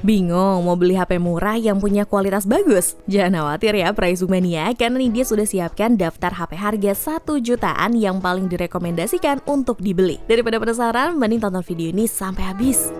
Bingung mau beli HP murah yang punya kualitas bagus? Jangan khawatir ya Price Mania, karena Nidya sudah siapkan daftar HP harga 1 jutaan yang paling direkomendasikan untuk dibeli. Daripada penasaran, mending tonton video ini sampai habis.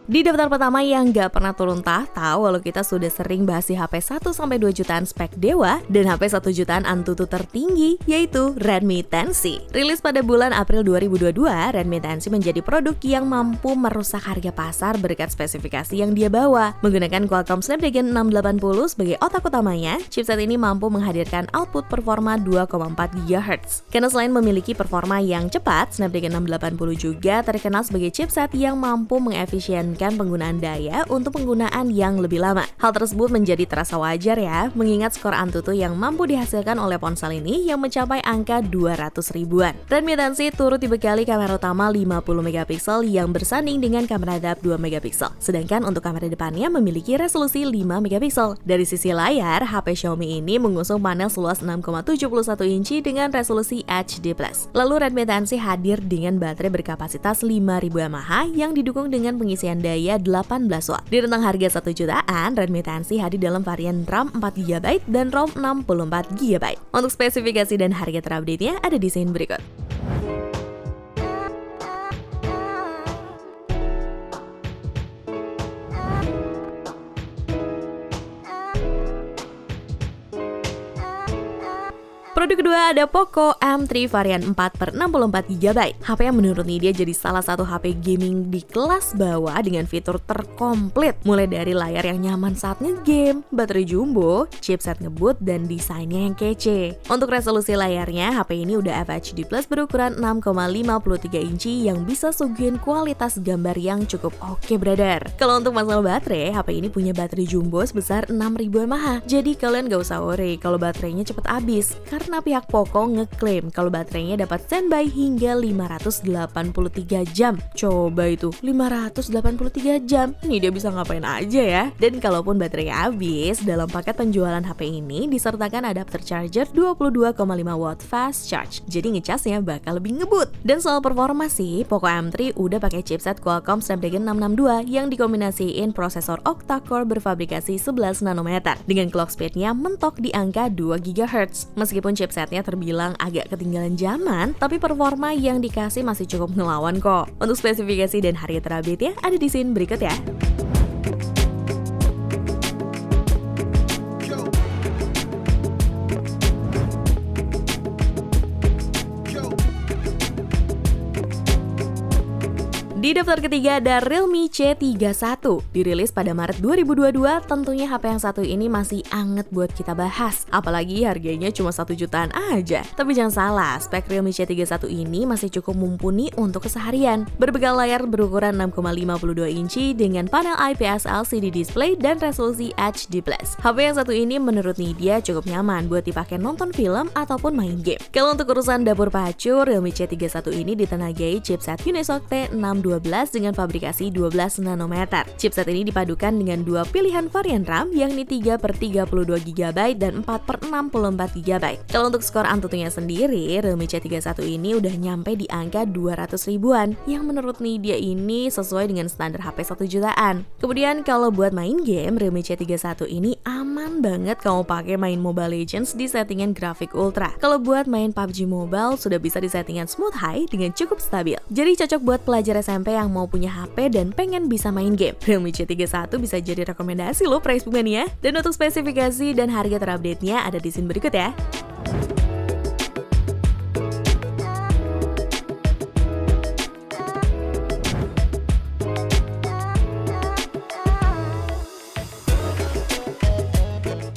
Di daftar pertama yang gak pernah turun tahta, walau kita sudah sering bahas di HP 1-2 jutaan spek dewa dan HP 1 jutaan Antutu tertinggi, yaitu Redmi 10C. Rilis pada bulan April 2022, Redmi 10C menjadi produk yang mampu merusak harga pasar berkat spesifikasi yang dia bawa. Menggunakan Qualcomm Snapdragon 680 sebagai otak utamanya, chipset ini mampu menghadirkan output performa 2,4 GHz. Karena selain memiliki performa yang cepat, Snapdragon 680 juga terkenal sebagai chipset yang mampu mengefisienkan penggunaan daya untuk penggunaan yang lebih lama. Hal tersebut menjadi terasa wajar ya, mengingat skor Antutu yang mampu dihasilkan oleh ponsel ini yang mencapai angka 200 ribuan. Redmi 10C turut dibekali kamera utama 50 megapiksel yang bersanding dengan kamera dap 2 megapiksel. Sedangkan untuk kamera depannya memiliki resolusi 5 megapiksel. Dari sisi layar, HP Xiaomi ini mengusung panel seluas 6,71 inci dengan resolusi HD+. Lalu Redmi 10C hadir dengan baterai berkapasitas 5000 mAh yang didukung dengan pengisian daya 18 watt. Di rentang harga 1 jutaan, Redmi 10C hadir dalam varian RAM 4GB dan ROM 64GB. Untuk spesifikasi dan harga terupdate-nya ada di scene berikut. Produk kedua ada Poco M3 varian 4/64GB. HP yang menurut Nidya jadi salah satu HP gaming di kelas bawah dengan fitur terkomplit. Mulai dari layar yang nyaman saat ngegame, baterai jumbo, chipset ngebut, dan desainnya yang kece. Untuk resolusi layarnya, HP ini udah FHD+ berukuran 6,53 inci yang bisa suguhin kualitas gambar yang cukup oke, brother. Kalau untuk masalah baterai, HP ini punya baterai jumbo sebesar 6000 mAh. Jadi kalian gak usah worry kalau baterainya cepet habis, karena pihak Poco ngeklaim kalau baterainya dapat standby hingga 583 jam. Coba itu, 583 jam. Ini dia bisa ngapain aja ya. Dan kalaupun baterainya habis, dalam paket penjualan HP ini disertakan adapter charger 22,5 watt fast charge. Jadi ngecasnya bakal lebih ngebut. Dan soal performa sih, Poco M3 udah pakai chipset Qualcomm Snapdragon 662 yang dikombinasiin prosesor octa-core berfabrikasi 11 nanometer dengan clock speednya mentok di angka 2 GHz. Meskipun chipsetnya terbilang agak ketinggalan zaman, tapi performa yang dikasih masih cukup ngelawan kok. Untuk spesifikasi dan harga terupdate-nya ada di scene berikut ya. Di daftar ketiga ada Realme C31. Dirilis pada Maret 2022, tentunya HP yang satu ini masih anget buat kita bahas. Apalagi harganya cuma 1 jutaan aja. Tapi jangan salah, spek Realme C31 ini masih cukup mumpuni untuk keseharian. Berbekal layar berukuran 6,52 inci dengan panel IPS LCD display dan resolusi HD+. HP yang satu ini menurut Nidya cukup nyaman buat dipakai nonton film ataupun main game. Kalau untuk urusan dapur pacu, Realme C31 ini ditenagai chipset Unisoc T612 dengan fabrikasi 12 nanometer. Chipset ini dipadukan dengan dua pilihan varian RAM, yakni 3/32GB dan 4/64GB. Kalau untuk skor Antutunya sendiri, Realme C31 ini udah nyampe di angka 200 ribuan, yang menurut Nidya ini sesuai dengan standar HP 1 jutaan. Kemudian kalau buat main game, Realme C31 ini aman banget kamu pakai main Mobile Legends di settingan grafik ultra. Kalau buat main PUBG Mobile, sudah bisa di settingan smooth high dengan cukup stabil. Jadi cocok buat pelajar SMP yang mau punya HP dan pengen bisa main game. Realme C31 bisa jadi rekomendasi loh Price Mania. Dan untuk spesifikasi dan harga terupdate-nya ada di scene berikut ya.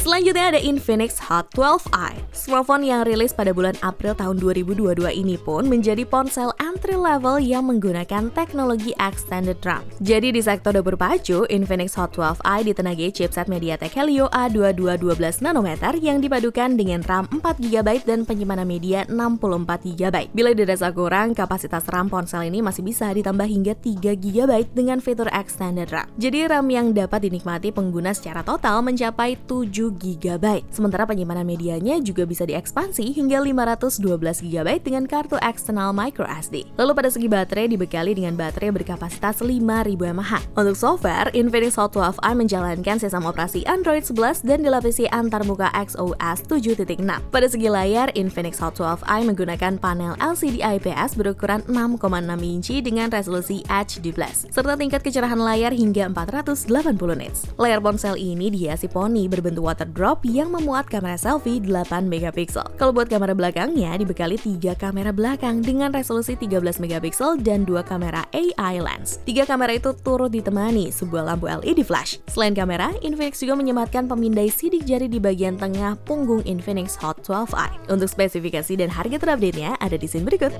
Selanjutnya ada Infinix Hot 12i. Smartphone yang rilis pada bulan April tahun 2022 ini pun menjadi ponsel entry level yang menggunakan teknologi extended RAM. Jadi di sektor dapur pacu, Infinix Hot 12i ditenagai chipset MediaTek Helio A22 12 nanometer yang dipadukan dengan RAM 4GB dan penyimpanan media 64GB. Bila dirasa kurang, kapasitas RAM ponsel ini masih bisa ditambah hingga 3GB dengan fitur extended RAM. Jadi RAM yang dapat dinikmati pengguna secara total mencapai 7GB. GB. Sementara penyimpanan medianya juga bisa diekspansi hingga 512 GB dengan kartu eksternal microSD. Lalu pada segi baterai dibekali dengan baterai berkapasitas 5000 mAh. Untuk software, Infinix Hot 12i menjalankan sistem operasi Android 11 dan dilapisi antarmuka XOS 7.6. Pada segi layar, Infinix Hot 12i menggunakan panel LCD IPS berukuran 6,6 inci dengan resolusi HD+, serta tingkat kecerahan layar hingga 480 nits. Layar ponsel ini dihiasi poni berbentuk water drop yang memuat kamera selfie 8 megapiksel. Kalau buat kamera belakangnya dibekali 3 kamera belakang dengan resolusi 13 megapiksel dan 2 kamera AI lens. 3 kamera itu turut ditemani sebuah lampu LED flash. Selain kamera, Infinix juga menyematkan pemindai sidik jari di bagian tengah punggung Infinix Hot 12i. Untuk spesifikasi dan harga terupdate-nya ada di scene berikut.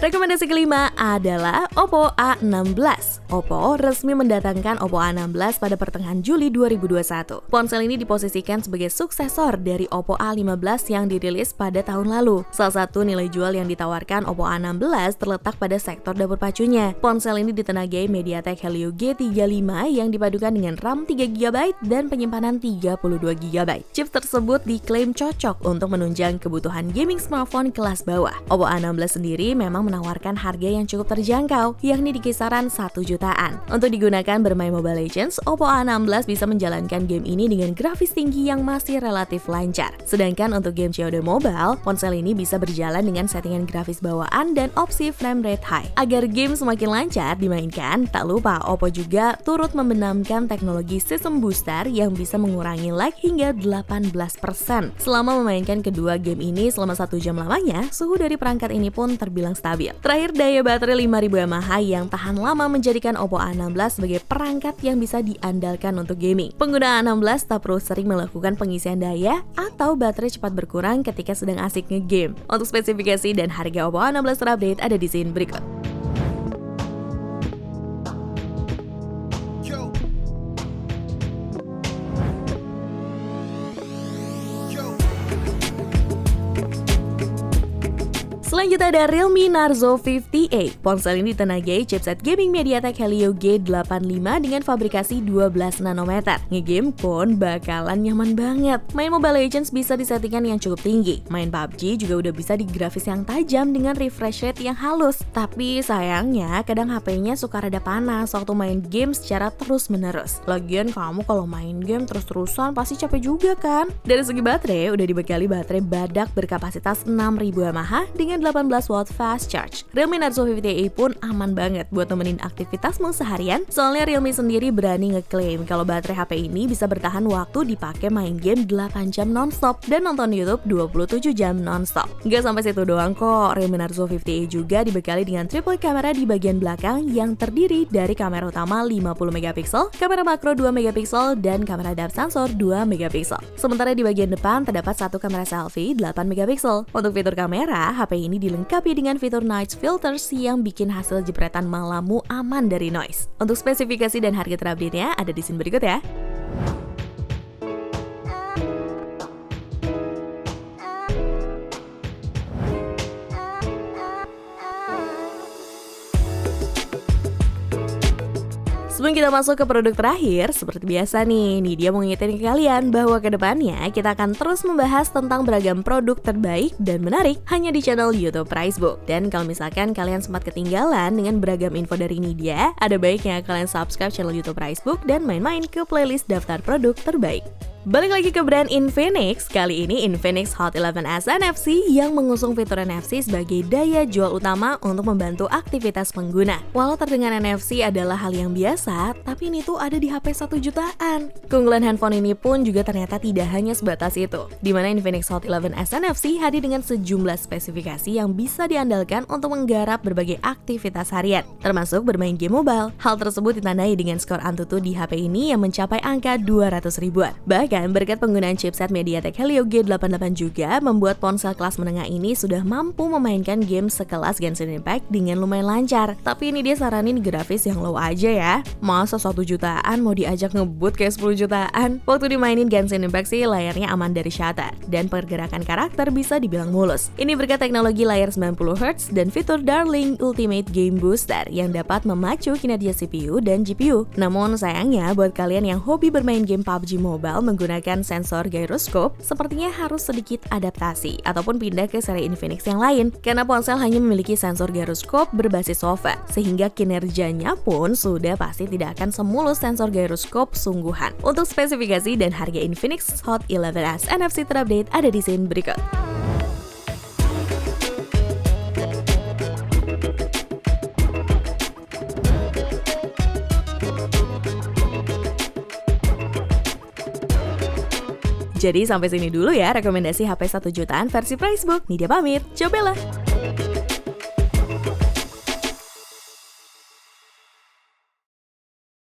Rekomendasi kelima adalah Oppo A16. Oppo resmi mendatangkan Oppo A16 pada pertengahan Juli 2021. Ponsel ini diposisikan sebagai suksesor dari Oppo A15 yang dirilis pada tahun lalu. Salah satu nilai jual yang ditawarkan Oppo A16 terletak pada sektor dapur pacunya. Ponsel ini ditenagai MediaTek Helio G35 yang dipadukan dengan RAM 3GB dan penyimpanan 32GB. Chip tersebut diklaim cocok untuk menunjang kebutuhan gaming smartphone kelas bawah. Oppo A16 sendiri memang menawarkan harga yang cukup terjangkau, yakni di kisaran 1 jutaan. Untuk digunakan bermain Mobile Legends, Oppo A16 bisa menjalankan game ini dengan grafis tinggi yang masih relatif lancar. Sedangkan untuk game COD Mobile, ponsel ini bisa berjalan dengan settingan grafis bawaan dan opsi frame rate high. Agar game semakin lancar dimainkan, tak lupa Oppo juga turut membenamkan teknologi sistem booster yang bisa mengurangi lag hingga 18%. Selama memainkan kedua game ini selama 1 jam lamanya, suhu dari perangkat ini pun terbilang stabil. Terakhir, daya baterai 5000 mAh yang tahan lama menjadikan Oppo A16 sebagai perangkat yang bisa diandalkan untuk gaming. Pengguna A16 tak perlu sering melakukan pengisian daya atau baterai cepat berkurang ketika sedang asik nge-game. Untuk spesifikasi dan harga Oppo A16 terupdate ada di scene berikut. Selanjutnya ada Realme Narzo 50A. Ponsel ini ditenagai chipset gaming MediaTek Helio G85 dengan fabrikasi 12 nanometer. Ngegame pun bakalan nyaman banget. Main Mobile Legends bisa di settingan yang cukup tinggi. Main PUBG juga udah bisa di grafis yang tajam dengan refresh rate yang halus. Tapi sayangnya kadang HP-nya suka rada panas waktu main game secara terus-menerus. Lagian kamu kalau main game terus-terusan pasti capek juga kan? Dari segi baterai udah dibekali baterai badak berkapasitas 6000 mAh dengan 18 watt fast charge. Realme Narzo 50A pun aman banget buat nemenin aktivitasmu seharian. Soalnya Realme sendiri berani ngeklaim kalau baterai HP ini bisa bertahan waktu dipakai main game 8 jam nonstop dan nonton YouTube 27 jam nonstop. Gak sampai situ doang kok, Realme Narzo 50A juga dibekali dengan triple kamera di bagian belakang yang terdiri dari kamera utama 50 megapiksel, kamera makro 2 megapiksel, dan kamera depth sensor 2 megapiksel. Sementara di bagian depan terdapat satu kamera selfie 8 megapiksel. Untuk fitur kamera, HP ini dilengkapi dengan fitur Night Filters yang bikin hasil jepretan malammu aman dari noise. Untuk spesifikasi dan harga terupdate-nya ada di scene berikut ya. Sebelum kita masuk ke produk terakhir, seperti biasa nih dia mau ngingetin ke kalian bahwa kedepannya kita akan terus membahas tentang beragam produk terbaik dan menarik hanya di channel YouTube Pricebook. Dan kalau misalkan kalian sempat ketinggalan dengan beragam info dari Nidia, ada baiknya kalian subscribe channel YouTube Pricebook dan main-main ke playlist daftar produk terbaik. Balik lagi ke brand Infinix, kali ini Infinix Hot 11s NFC yang mengusung fitur NFC sebagai daya jual utama untuk membantu aktivitas pengguna. Walau terdengar NFC adalah hal yang biasa, tapi ini tuh ada di HP 1 jutaan. Keunggulan handphone ini pun juga ternyata tidak hanya sebatas itu, di mana Infinix Hot 11s NFC hadir dengan sejumlah spesifikasi yang bisa diandalkan untuk menggarap berbagai aktivitas harian, termasuk bermain game mobile. Hal tersebut ditandai dengan skor Antutu di HP ini yang mencapai angka 200 ribuan. Bahkan Bahkan berkat penggunaan chipset MediaTek Helio G88 juga membuat ponsel kelas menengah ini sudah mampu memainkan game sekelas Genshin Impact dengan lumayan lancar. Tapi ini dia saranin grafis yang low aja ya. Masa 1 jutaan mau diajak ngebut kayak 10 jutaan? Waktu dimainin Genshin Impact sih layarnya aman dari shatter dan pergerakan karakter bisa dibilang mulus. Ini berkat teknologi layar 90Hz dan fitur Darling Ultimate Game Booster yang dapat memacu kinerja CPU dan GPU. Namun sayangnya buat kalian yang hobi bermain game PUBG Mobile menggunakan sensor gyroscope, sepertinya harus sedikit adaptasi ataupun pindah ke seri Infinix yang lain karena ponsel hanya memiliki sensor gyroscope berbasis software, sehingga kinerjanya pun sudah pasti tidak akan semulus sensor gyroscope sungguhan. Untuk spesifikasi dan harga Infinix Hot 11s NFC terupdate ada di scene berikut. Jadi sampai sini dulu ya rekomendasi HP 1 jutaan versi Pricebook. Nidia pamit, cobalah!